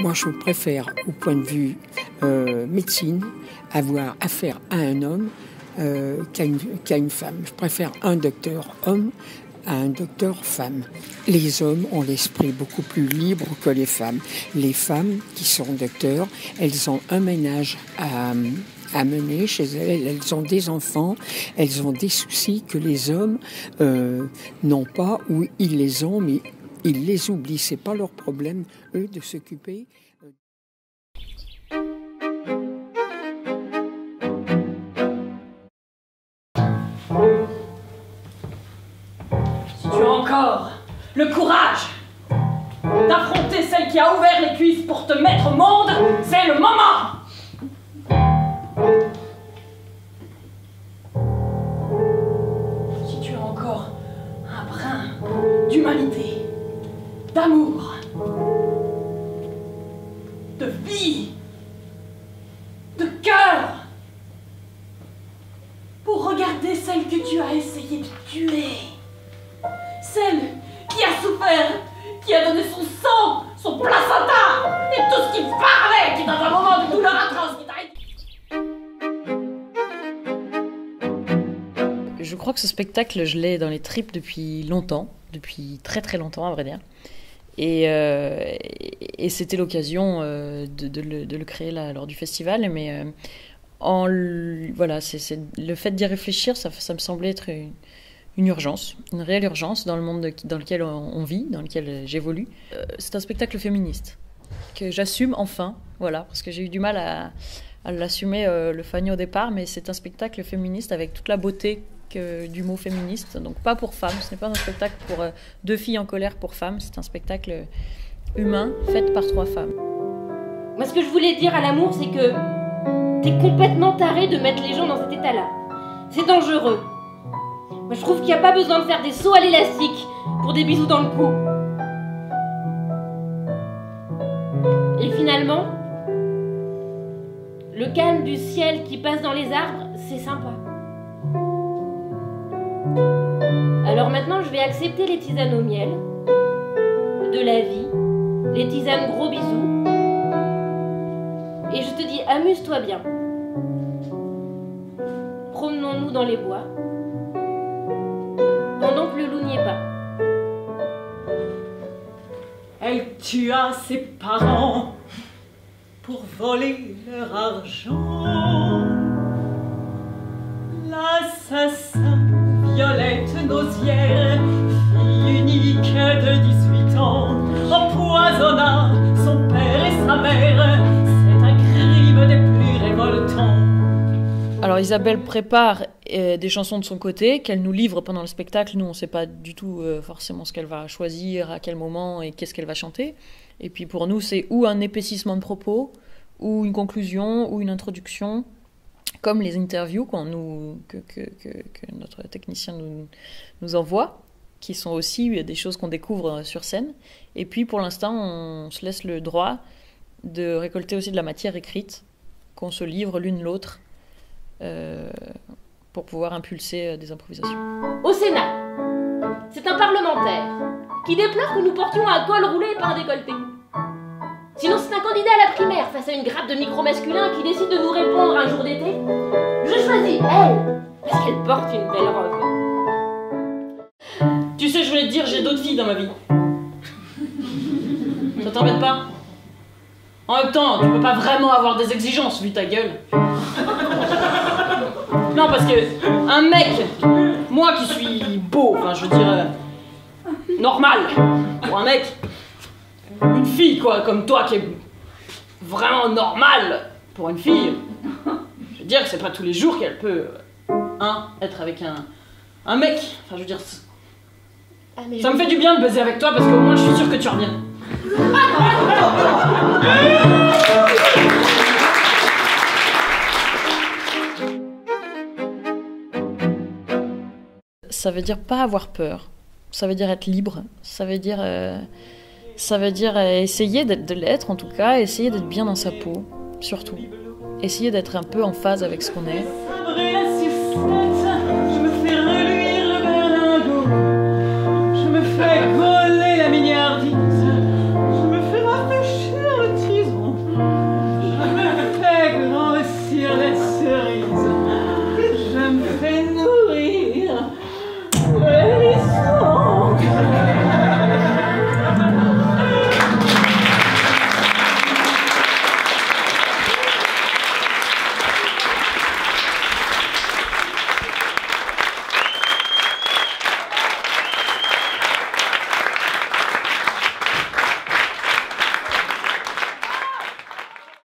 Moi, je préfère, au point de vue médecine, avoir affaire à un homme qu'à une femme. Je préfère un docteur homme à un docteur femme. Les hommes ont l'esprit beaucoup plus libre que les femmes. Les femmes qui sont docteurs, elles ont un ménage à mener chez elles, elles ont des enfants, elles ont des soucis que les hommes n'ont pas, ou ils les ont, mais ils les oublient. C'est pas leur problème, eux, de s'occuper. Si tu as encore le courage d'affronter celle qui a ouvert les cuisses pour te mettre au monde, c'est le moment! Si tu as encore un brin d'humanité, d'amour, de vie, de cœur, pour regarder celle que tu as essayé de tuer, celle qui a souffert, qui a donné son sang, son placenta, et tout ce qui va avec, dans un moment de douleur atroce qui t'a été... Je crois que ce spectacle, je l'ai dans les tripes depuis longtemps, depuis très très longtemps à vrai dire. Et c'était l'occasion de le créer là, lors du festival. Mais voilà, c'est le fait d'y réfléchir, ça me semblait être une urgence, une réelle urgence dans le monde dans lequel on vit, dans lequel j'évolue. C'est un spectacle féministe que j'assume enfin, voilà, parce que j'ai eu du mal à l'assumer le Fanny au départ, mais c'est un spectacle féministe avec toute la beauté du mot féministe, donc pas pour femmes, ce n'est pas un spectacle pour deux filles en colère pour femmes, c'est un spectacle humain fait par trois femmes. Moi, ce que je voulais dire à l'amour, c'est que t'es complètement taré de mettre les gens dans cet état-là. C'est dangereux. Moi, je trouve qu'il n'y a pas besoin de faire des sauts à l'élastique pour des bisous dans le cou. Et finalement, le calme du ciel qui passe dans les arbres, c'est sympa. Alors maintenant, je vais accepter les tisanes au miel, de la vie, les tisanes gros bisous. Et je te dis, amuse-toi bien. Promenons-nous dans les bois, pendant que le loup n'y est pas. Elle tua ses parents pour voler leur argent. L'assassin Violette Nausière, fille unique de 18 ans, empoisonna son père et sa mère. C'est un crime des plus révoltants. Alors Isabelle prépare des chansons de son côté, qu'elle nous livre pendant le spectacle. Nous, on ne sait pas du tout forcément ce qu'elle va choisir, à quel moment et qu'est-ce qu'elle va chanter. Et puis pour nous, c'est ou un épaississement de propos, ou une conclusion, ou une introduction, comme les interviews que notre technicien nous envoie, qui sont aussi des choses qu'on découvre sur scène. Et puis pour l'instant, on se laisse le droit de récolter aussi de la matière écrite, qu'on se livre l'une l'autre, pour pouvoir impulser des improvisations. Au Sénat, c'est un parlementaire qui déplore que nous portions un col roulé et pas un décolleté. Sinon, c'est un candidat à la primaire face à une grappe de micro-masculins qui décide de nous répondre un jour d'été. Je choisis elle, parce qu'elle porte une belle robe. Tu sais, je voulais te dire, j'ai d'autres filles dans ma vie. Ça t'embête pas? En même temps, tu peux pas vraiment avoir des exigences vu ta gueule. Non, parce que un mec, moi qui suis beau, enfin je veux dire normal, pour un mec, une fille quoi, comme toi qui est vraiment normale pour une fille, je veux dire que c'est pas tous les jours qu'elle peut être avec un mec. Enfin je veux dire, ça me fait du bien de baiser avec toi parce qu'au moins je suis sûre que tu reviens. Ça veut dire pas avoir peur, ça veut dire être libre, ça veut dire essayer de l'être en tout cas, essayer d'être bien dans sa peau, surtout. Essayer d'être un peu en phase avec ce qu'on est.